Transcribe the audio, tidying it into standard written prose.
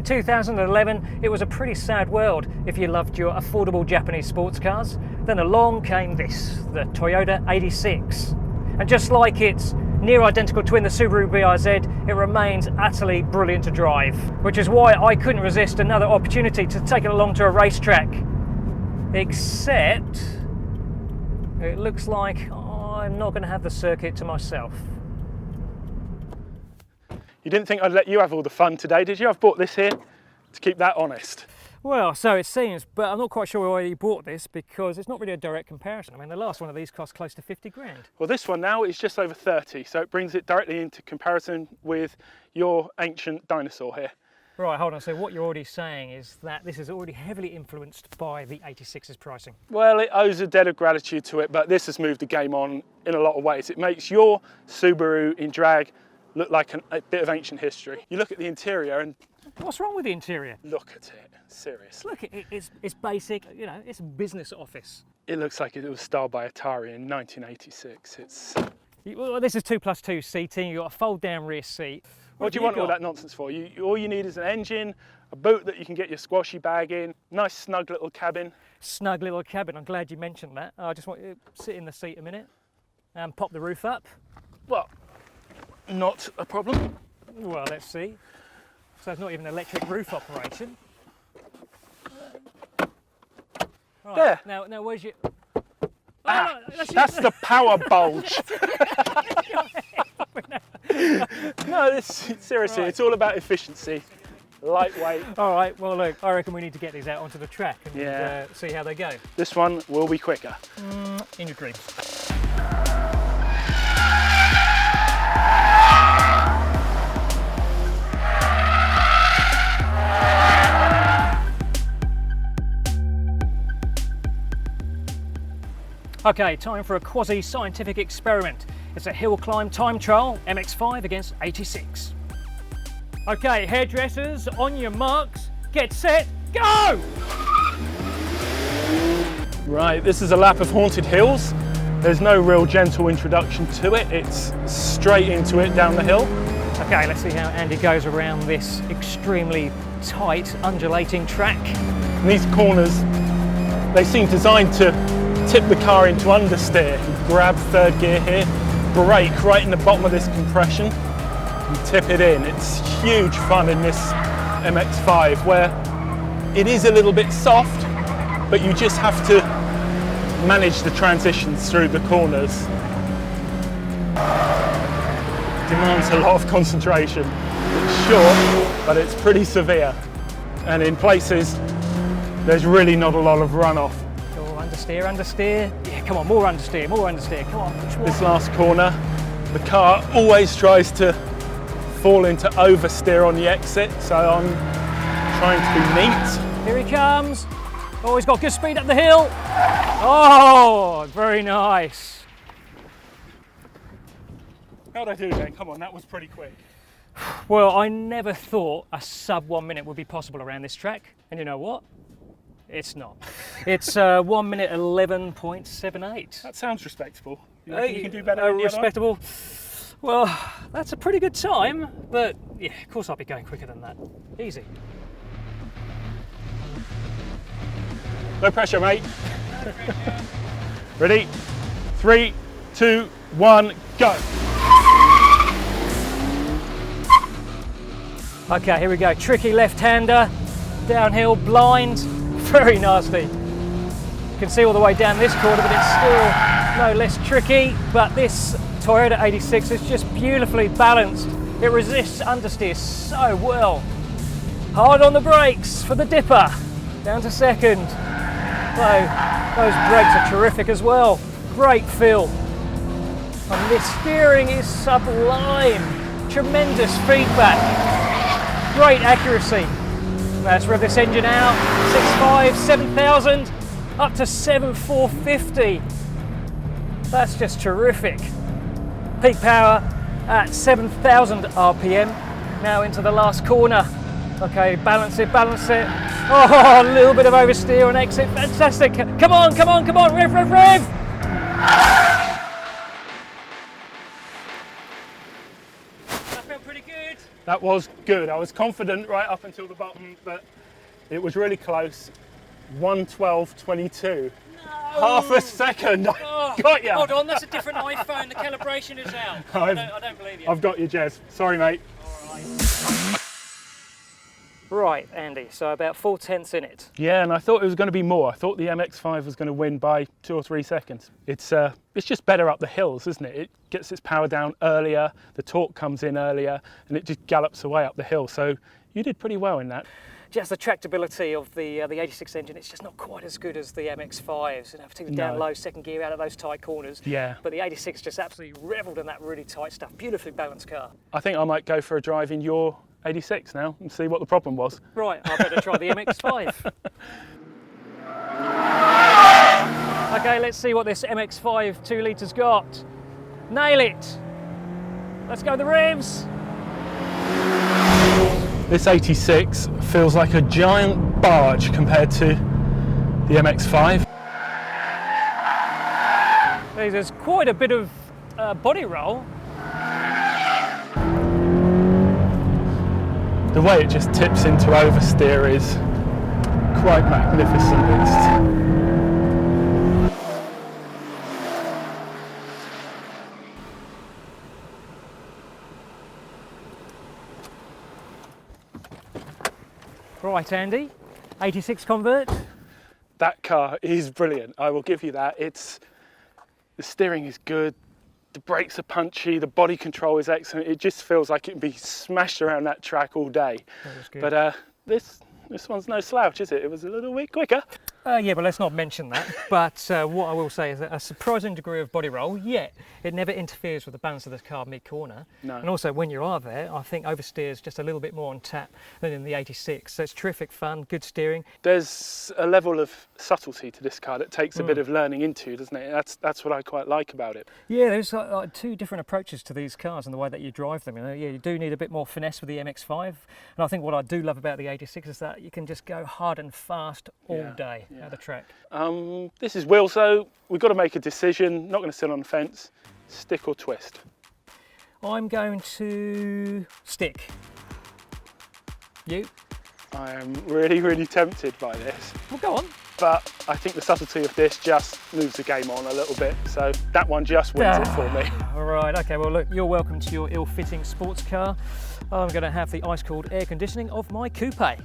in 2011, it was a pretty sad world if you loved your affordable Japanese sports cars. Then along came this, the Toyota 86. And just like its near identical twin, the Subaru BRZ, it remains utterly brilliant to drive, which is why I couldn't resist another opportunity to take it along to a racetrack. Except, it looks like I'm not going to have the circuit to myself. You didn't think I'd let you have all the fun today, did you? I've bought this here to keep that honest. Well, so it seems, but I'm not quite sure why you bought this because it's not really a direct comparison. I mean, the last one of these cost close to 50 grand. Well, this one now is just over 30, so it brings it directly into comparison with your ancient dinosaur here. Right, hold on. So what you're already saying is that this is already heavily influenced by the 86's pricing. Well, it owes a debt of gratitude to it, but this has moved the game on in a lot of ways. It makes your Subaru in drag look like a bit of ancient history. You look at the interior and... What's wrong with the interior? Look at it, seriously. Look, it's basic, you know, it's a business office. It looks like it was styled by Atari in 1986. It's... Well, this is 2+2 seating, you've got a fold down rear seat. What do you want all that nonsense for? All you need is an engine, a boot that you can get your squashy bag in, nice snug little cabin. Snug little cabin, I'm glad you mentioned that. I just want you to sit in the seat a minute and pop the roof up. Well, not a problem. Well, let's see. So it's not even electric roof operation. Right, there. Now where's your... Ah, that's the power bulge. No, seriously, right. It's all about efficiency, lightweight. All right, well look, I reckon we need to get these out onto the track and see how they go. This one will be quicker. In your dreams. Okay, time for a quasi-scientific experiment. It's a hill climb time trial, MX-5 against 86. Okay, hairdressers, on your marks, get set, go! Right, this is a lap of haunted hills. There's no real gentle introduction to it. It's straight into it down the hill. Okay, let's see how Andy goes around this extremely tight, undulating track. And these corners, they seem designed to tip the car into understeer. You grab third gear here, brake right in the bottom of this compression, and tip it in. It's huge fun in this MX-5 where it is a little bit soft, but you just have to manage the transitions through the corners. Demands a lot of concentration. It's short, but it's pretty severe. And in places, there's really not a lot of runoff. Understeer, understeer. Yeah, come on, more understeer, more understeer. Come on, push more. This last corner, the car always tries to fall into oversteer on the exit, so I'm trying to be neat. Here he comes. Oh, he's got good speed up the hill. Oh, very nice. How'd I do then? Come on, that was pretty quick. Well, I never thought a sub 1 minute would be possible around this track, and you know what? It's not. It's 1 minute 11.78. That sounds respectable. You reckon you can do better? Respectable. Well, that's a pretty good time, but yeah, of course I'll be going quicker than that. Easy. No pressure, mate. Ready? 3, 2, 1, go. Okay, here we go. Tricky left-hander, downhill, blind. Very nasty. You can see all the way down this corner, but it's still no less tricky. But this Toyota 86 is just beautifully balanced. It resists understeer so well. Hard on the brakes for the dipper. Down to second. So those brakes are terrific as well. Great feel. And this steering is sublime. Tremendous feedback. Great accuracy. Let's rev this engine out, 6.5, 7,000, up to 7,450. That's just terrific. Peak power at 7,000 RPM. Now into the last corner. Okay, balance it, balance it. Oh, a little bit of oversteer on exit, fantastic. Come on, come on, come on, rev, rev, rev. That felt pretty good. That was good. I was confident right up until the bottom, but it was really close. 1:12.22. Half a second. Oh, Got you. Hold on, that's a different iPhone. The calibration is out. I don't believe you. I've got you, Jez. Sorry, mate. All right. Right, Andy, so about 4/10 in it. Yeah, and I thought it was going to be more. I thought the MX-5 was going to win by 2 or 3 seconds. It's just better up the hills, isn't it? It gets its power down earlier, the torque comes in earlier, and it just gallops away up the hill. So you did pretty well in that. Just the tractability of the 86 engine, it's just not quite as good as the MX-5s, particularly down low, second gear out of those tight corners. Yeah. But the 86 just absolutely revelled in that really tight stuff. Beautifully balanced car. I think I might go for a drive in your 86 now and see what the problem was. Right, I better try the MX-5. Okay, let's see what this MX-5 2 litres got. Nail it! Let's go the revs! This 86 feels like a giant barge compared to the MX-5. There's quite a bit of body roll. The way it just tips into oversteer is quite magnificent. Right, Andy, 86 convert. That car is brilliant, I will give you that. The steering is good, the brakes are punchy, the body control is excellent. It just feels like it can be smashed around that track all day. That was good. But this one's no slouch, is it? It was a little bit quicker. Yeah, but let's not mention that. But what I will say is that a surprising degree of body roll, yet it never interferes with the balance of the car mid-corner. No. And also when you are there, I think oversteer's just a little bit more on tap than in the 86. So it's terrific fun, good steering. There's a level of subtlety to this car that takes a bit of learning into, doesn't it? That's what I quite like about it. Yeah, there's like two different approaches to these cars and the way that you drive them. Yeah, you do need a bit more finesse with the MX-5. And I think what I do love about the 86 is that you can just go hard and fast all day at the track. This is Will, so we've got to make a decision. Not going to sit on the fence. Stick or twist? I'm going to stick. You? I am really, really tempted by this. Well, go on. But I think the subtlety of this just moves the game on a little bit. So that one just wins it for me. All right, okay, well look, you're welcome to your ill-fitting sports car. I'm going to have the ice-cold air conditioning of my coupe.